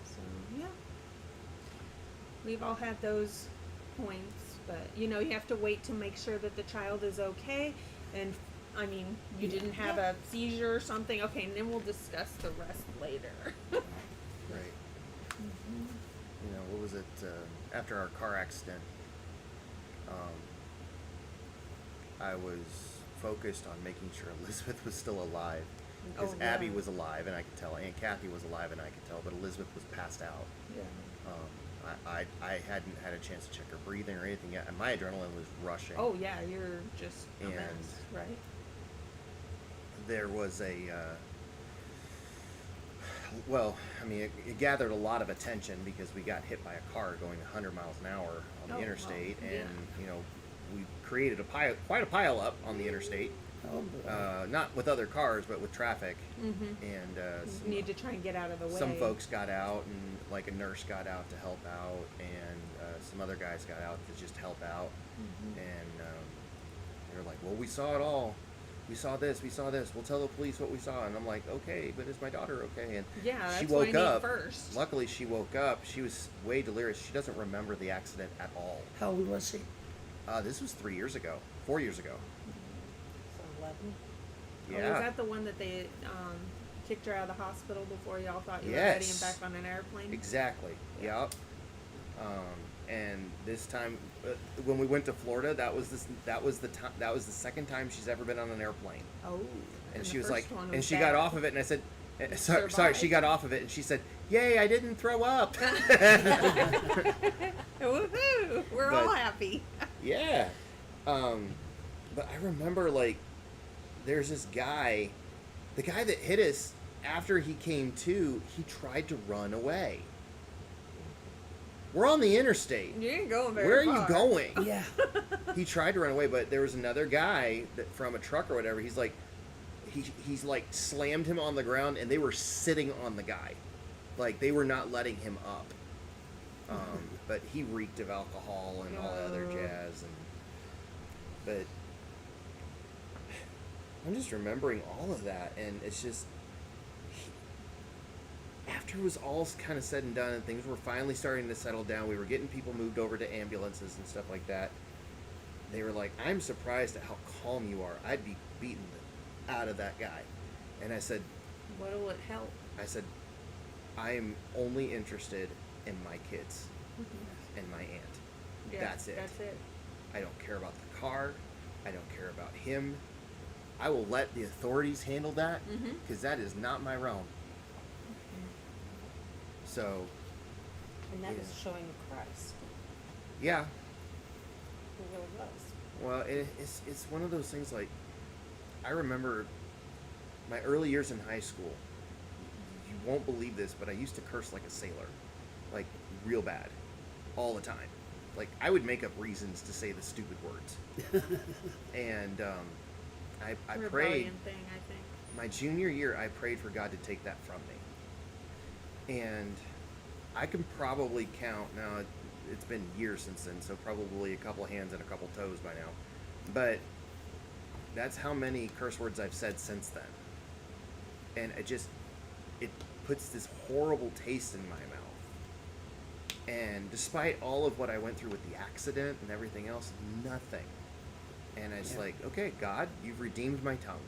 So yeah, we've all had those points, but you know, you have to wait to make sure that the child is okay. And I mean, you didn't have a seizure or something. Okay, and then we'll discuss the rest later. Right. You know, what was it? After our car accident, I was focused on making sure Elizabeth was still alive. Because Oh, yeah. Abby was alive, and I could tell. Aunt Kathy was alive, and I could tell. But Elizabeth was passed out. Yeah. I hadn't had a chance to check her breathing or anything yet, and my adrenaline was rushing. Oh yeah, you're just a And- mess, right? There was a well, I mean, it gathered a lot of attention because we got hit by a car going 100 miles an hour on the Oh, interstate, wow. and Yeah. you know, we created quite a pile up on the interstate. Oh, boy. Not with other cars, but with traffic. Mm-hmm. And You need to try and get out of the way. some folks got out, and like a nurse got out to help out, and some other guys got out to just help out. Mm-hmm. And they were like, "Well, we saw it all. We saw this. We saw this. We'll tell the police what we saw." And I'm like, "Okay, but is my daughter okay?" And Yeah, that's she what I woke need up. first. Luckily, she woke up. She was way delirious. She doesn't remember the accident at all. How old was she? This was 4 years ago. So 11. Oh, Yeah. was that the one that they kicked her out of the hospital before y'all thought you were Yes. ready and back on an airplane? Exactly. Yep. And this time, when we went to Florida, that was the second time she's ever been on an airplane. Oh. And the she was first like, one and was she bad. got off of it, and I said, sorry, she survived. got off of it, and she said, "Yay, I didn't throw up." Woohoo! We're But- all happy. Yeah. But I remember, like, there's this guy, the guy that hit us after he came to, he tried to run away. We're on the interstate. You ain't going very Where are you far. going? Yeah. He tried to run away, but there was another guy that from a truck or whatever. He's like, he's like slammed him on the ground, and they were sitting on the guy, like they were not letting him up. But he reeked of alcohol and all that other jazz, but I'm just remembering all of that, and it's just after it was all kind of said and done, and things were finally starting to settle down. We were getting people moved over to ambulances and stuff like that. They were like, "I'm surprised at how calm you are. I'd be beaten out of that guy." And I said, What'll it help? I am only interested in my kids and my aunt. Yeah, That's it. That's it. I don't care about the car. I don't care about him. I will let the authorities handle that Mhm. because that is not my realm. So, And that Yeah. was showing Christ. yeah. Who really was. Well, it's one of those things. Like, I remember my early years in high school. You won't believe this, but I used to curse like a sailor, like real bad, all the time. Like, I would make up reasons to say the stupid words. And I prayed. Rebellion thing, I think. My junior year, I prayed for God to take that from me. And I can probably count now. It's been years since then, so probably a couple hands and a couple toes by now. But that's how many curse words I've said since then. And it puts this horrible taste in my mouth. And despite all of what I went through with the accident and everything else, nothing. And it's Yeah. like, okay, God, you've redeemed my tongue.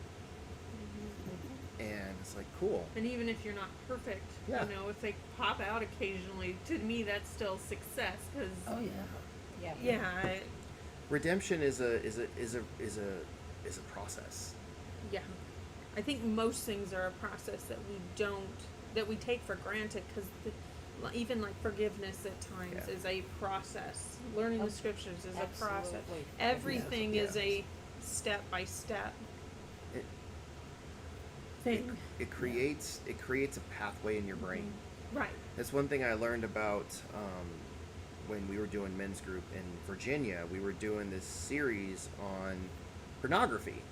And it's like, cool. And even if you're not perfect, Yeah. you know, if they pop out occasionally, to me that's still success. Because Oh, yeah. Yeah. yeah, Redemption is a process. yeah. I think most things are a process that we take for granted. Because even like forgiveness at times Yeah. is a process. Learning the scriptures is a process. Absolutely. Everything is Yeah. a step by step It, thing. it creates a pathway in your brain. Right. That's one thing I learned about when we were doing men's group in Virginia. We were doing this series on pornography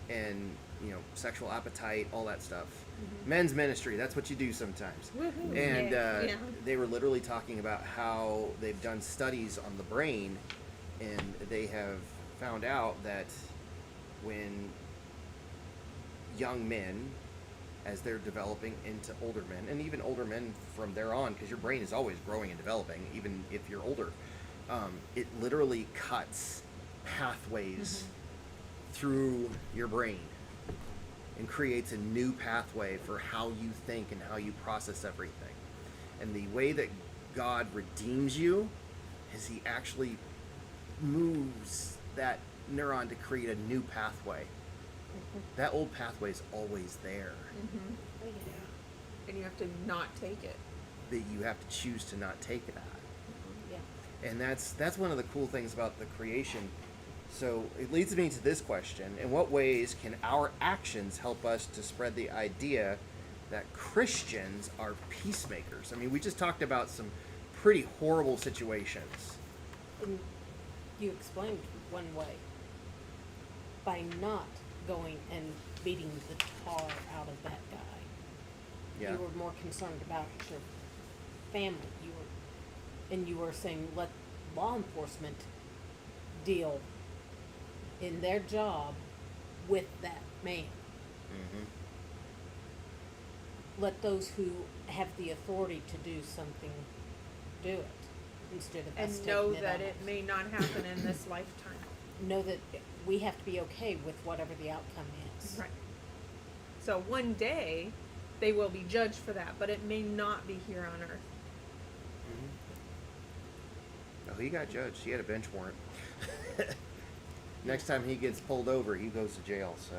and, you know, sexual appetite, all that stuff. Men's ministry, that's what you do sometimes. Woohoo. And Yeah. they were literally talking about how they've done studies on the brain, and they have found out that when young men, as they're developing into older men, and even older men from there on, because your brain is always growing and developing, even if you're older, it literally cuts pathways through your brain and creates a new pathway for how you think and how you process everything. And the way that God redeems you is he actually moves that neuron to create a new pathway. That old pathway is always there. Oh, yeah. Yeah. And you have to not take it. That you have to choose to not take it at. Yeah. And that's one of the cool things about the creation. So it leads me to this question: in what ways can our actions help us to spread the idea that Christians are peacemakers? I mean, we just talked about some pretty horrible situations. And you explained one way. By not going and beating the tar out of that guy. Yeah. You were more concerned about your family. You were saying let law enforcement deal in their job with that man. Mm-hmm. Let those who have the authority to do something do it instead of us And know taking it that on it us. may not happen in this lifetime. Know that we have to be okay with whatever the outcome is. Right. So one day they will be judged for that, but it may not be here on earth. Oh, he got judged. He had a bench warrant. Next time he gets pulled over, he goes to jail. So,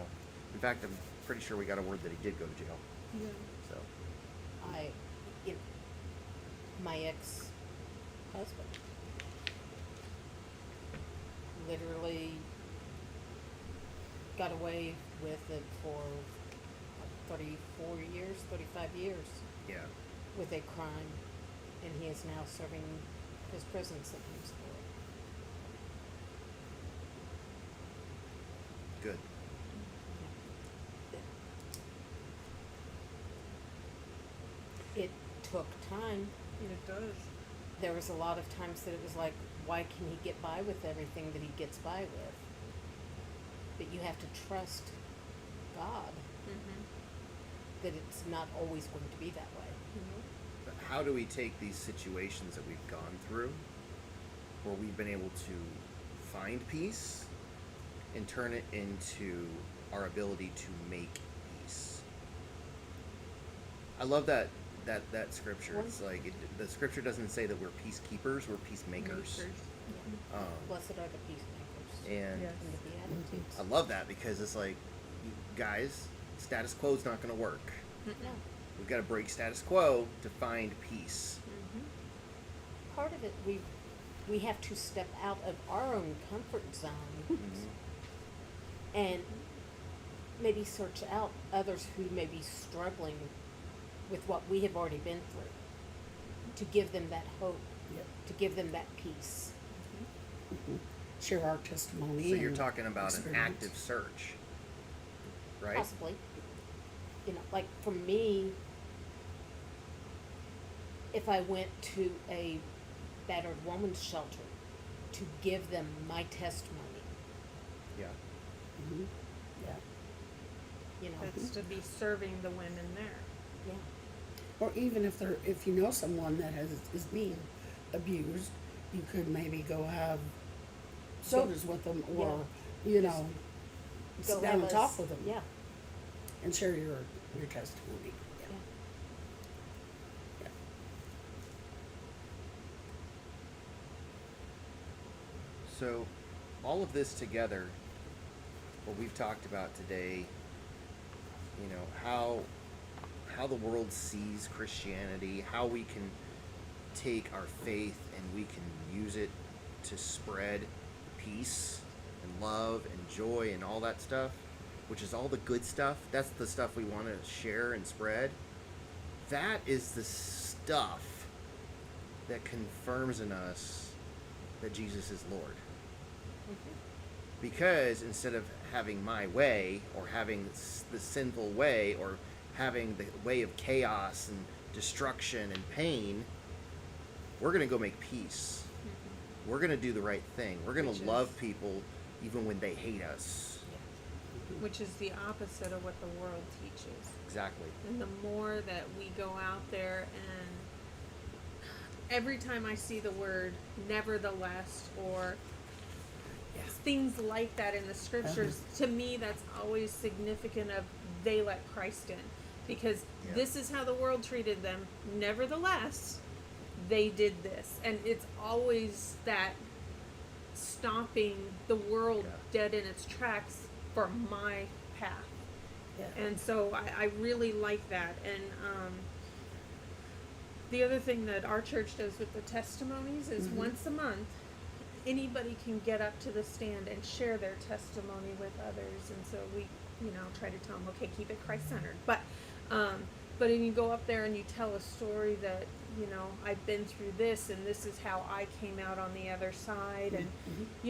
in fact, I'm pretty sure we got a word that he did go to jail. Yeah. So, My ex-husband literally got away with it for 34 years, 35 years yeah. with a crime, and he is now serving his prison sentence for Good. it. It took time. It does. There was a lot of times that it was like, why can he get by with everything that he gets by with? But you have to trust God that it's not always going to be that way. But how do we take these situations that we've gone through, where we've been able to find peace, and turn it into our ability to make peace? I love that scripture. It's like the scripture doesn't say that we're peacekeepers; we're peacemakers. Blessed are the peacemakers And Yes. and the Beatitudes. I love that because it's like, guys, status quo is not going to work. No. We've got to break status quo to find peace. Part of it, we have to step out of our own comfort zone and maybe search out others who may be struggling with what we have already been through, to give them that hope, Yep. to give them that peace. Share our testimony. So you're and talking about an experience. active search, right? Possibly. You know, like for me, if I went to a battered woman's shelter to give them my testimony, Yeah. Mhm. Yeah. you know, That's to be serving the women there. yeah. Or even if you know someone that is being abused, you could maybe go have sodas with them, or you know, sit Go down have and us- talk with them, Yeah, and share your testimony. Yeah. yeah. Yeah. So, all of this together, what we've talked about today, you know, how the world sees Christianity, how we can take our faith and we can use it to spread peace and love and joy and all that stuff, which is all the good stuff. That's the stuff we want to share and spread. That is the stuff that confirms in us that Jesus is Lord. Because instead of having my way, or having the sinful way, or having the way of chaos and destruction and pain, we're going to go make peace. we're going to do the right thing. We're going Which to is- love people even when they hate us. Which is the opposite of what the world teaches. Exactly. And the more that we go out there, and every time I see the word nevertheless or Yeah. things like that in the scriptures, to me that's always significant of they let Christ in. Because Yeah. this is how the world treated them. Nevertheless, they did this. And it's always that stopping the world Yeah. dead in its tracks for my path. Yeah. And so I really like that. And the other thing that our church does with the testimonies is once a month, anybody can get up to the stand and share their testimony with others. And so we, try to tell them, okay, keep it Christ-centered. But then you go up there and you tell a story that, I've been through this and this is how I came out on the other side. And,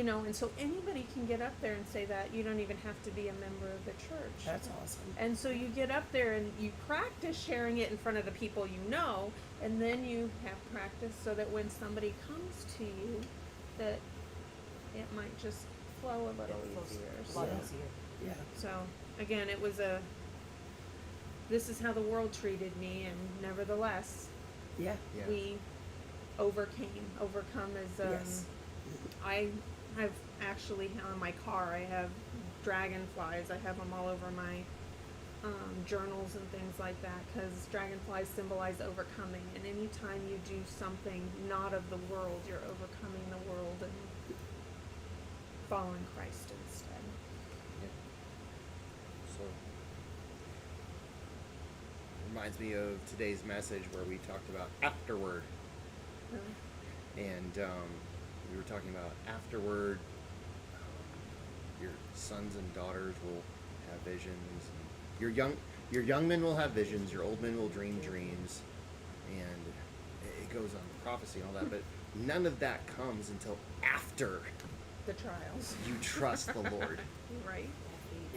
and so anybody can get up there and say that. You don't even have to be a member of the church. That's awesome. And so you get up there and you practice sharing it in front of the people you know, and then you have practice so that when somebody comes to you, that it might just flow a little easier. A lot Yeah. easier. Yeah. So again, it was this is how the world treated me, and nevertheless, Yeah. Yeah. we overcome as Yes. I have actually on my car I have dragonflies. I have them all over my journals and things like that, because dragonflies symbolize overcoming, and anytime you do something not of the world, you're overcoming the world and following Christ instead. So reminds me of today's message where we talked about afterward, and we were talking about afterward. Your sons and daughters will have visions. And your young men will have visions. Your old men will dream dreams, and it goes on prophecy and all that. But none of that comes until after The trials, you trust the Lord. right?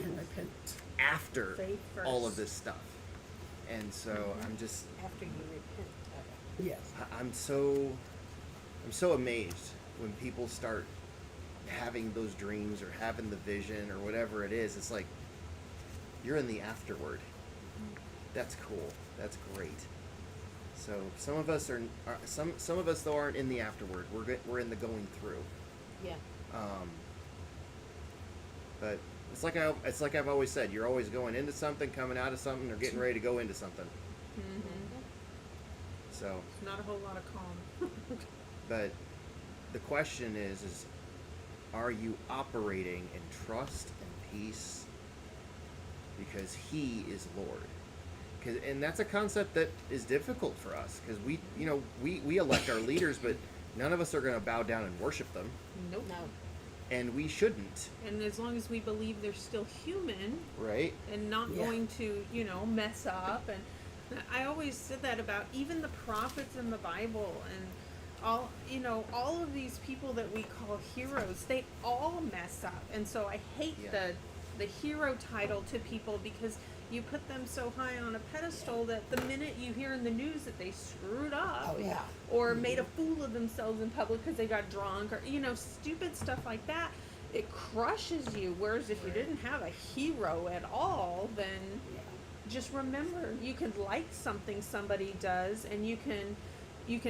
And repent. After Faith all of first. this stuff. And so I'm just After you repent of it. Yes. I'm so amazed when people start having those dreams or having the vision or whatever it is. It's like you're in the afterward. That's cool. That's great. So some of us are some of us though aren't in the afterward. We're in the going through. Yeah. But it's like I've always said. You're always going into something, coming out of something, or getting ready to go into something. So, Not a whole lot of calm. but the question is are you operating in trust and peace because He is Lord? And that's a concept that is difficult for us because we elect our leaders, but none of us are going to bow down and worship them, Nope. No. and we shouldn't, And as long as we believe they're still human right? and not Yeah. going to, mess up. And I always said that about even the prophets in the Bible and all of these people that we call heroes, they all mess up. And so I hate Yeah. the hero title to people because you put them so high on a pedestal that the minute you hear in the news that they screwed up Oh yeah. or made a fool of themselves in public because they got drunk or stupid stuff like that, it crushes you. Whereas if you didn't have a hero at all, then Yeah. just remember you can like something somebody does and you can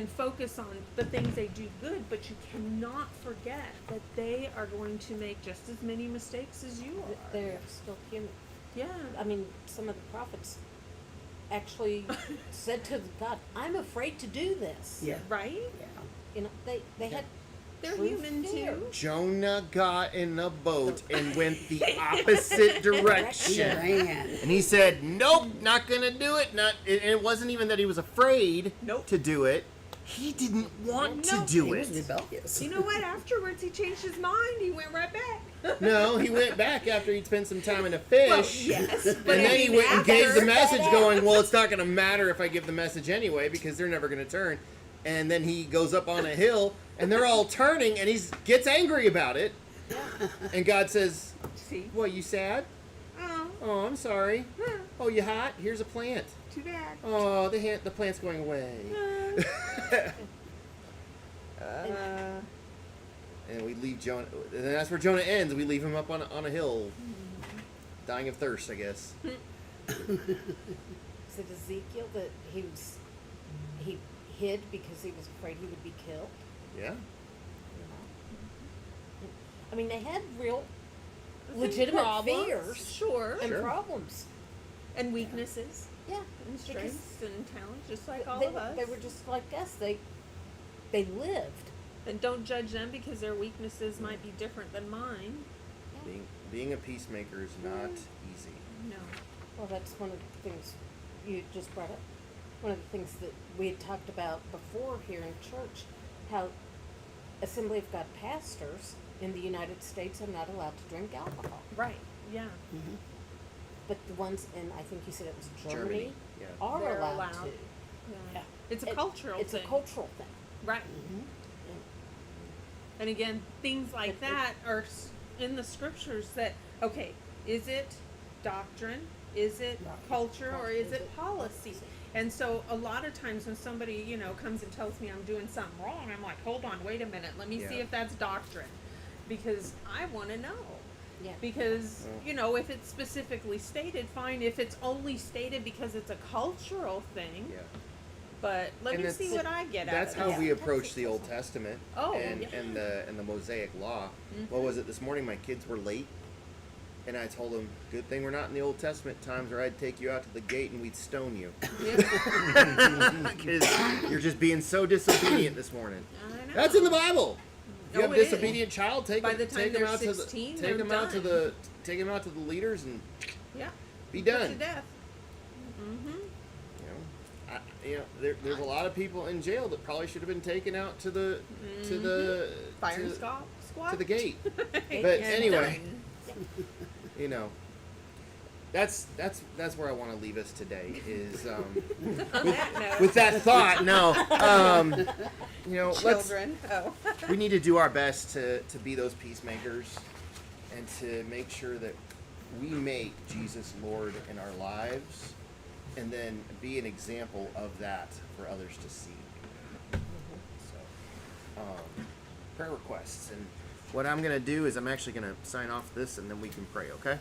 focus on the things they do good, but you cannot forget that they are going to make just as many mistakes as you are. They're still human. Yeah. I mean, some of the prophets actually said to God, "I'm afraid to do this." Yeah. Right? Yeah. They had They're true human fear. too. Jonah got in a boat and went the opposite He direction. ran. And he said, "Nope, not gonna do it." And it wasn't even that he was afraid Nope. to do it. He didn't want to Nope. do He was it. rebellious. You know what? Afterwards, he changed his mind. He went right back. No, he went back after he'd spent some time in a fish. Yes, And then he went and gave the message going, well, it's not going to matter if I give the message anyway because they're never going to turn. And then he goes up on a hill and they're all turning and he gets angry about it. And God says, See? what, you sad? Oh, Oh, I'm sorry. Oh, you hot? Here's a plant. too bad. Oh, the plant's going away. and we leave Jonah. And that's where Jonah ends. We leave him up on a hill, dying of thirst, I guess. Is it Ezekiel that he hid because he was afraid he would be killed? Yeah. I mean, they had real, Some legitimate problems, fears sure, and Sure. problems. and weaknesses Yeah, and strengths and talents, just like all they, of us. they were just like us. They lived. And don't judge them because their weaknesses might be different than mine. Being a peacemaker is not easy. No. Well, that's one of the things you just brought up. One of the things that we had talked about before here in church, how Assembly of God pastors in the United States are not allowed to drink alcohol. Right. Yeah. But the ones in, I think you said it was Germany, Germany, yeah. are They're allowed, allowed. to. Yeah. It's a cultural It's thing. a cultural thing. Right. And And again, things like It- that are in the scriptures that, okay, is it doctrine? Is it Right. culture? Or is Is it it policy? policy? And so a lot of times when somebody, comes and tells me I'm doing something wrong, I'm like, hold on, wait a minute. Let me see Yeah. if that's doctrine. Because I want to know. yeah. Because, Well- if it's specifically stated, fine. If it's only stated because it's a cultural thing, Yeah. but let And me that's- see what I get out That's of how it. we Yeah. approach the Old Testament Oh, and yeah. and the Mosaic Law. What was it this morning? My kids were late, and I told them, "Good thing we're not in the Old Testament times, or I'd take you out to the gate and we'd stone you Yeah. because you're just being so disobedient this morning." I know. That's in the Bible. If you Oh, have it is. disobedient child, take By him, the time take him they're out 16, to the they're take him out to done. the take him out to the leaders and Yeah. be Put to done. death. Mm-hmm. There's a lot of people in jail that probably should have been taken out to the to the Fire to, squad. to the gate. But And anyway, done. that's where I want to leave us today. Is On that note, with that thought. No, let's children. Oh. we need to do our best to be those peacemakers and to make sure that we make Jesus Lord in our lives and then be an example of that for others to see. So, prayer requests. And what I'm going to do is I'm actually going to sign off this and then we can pray, okay?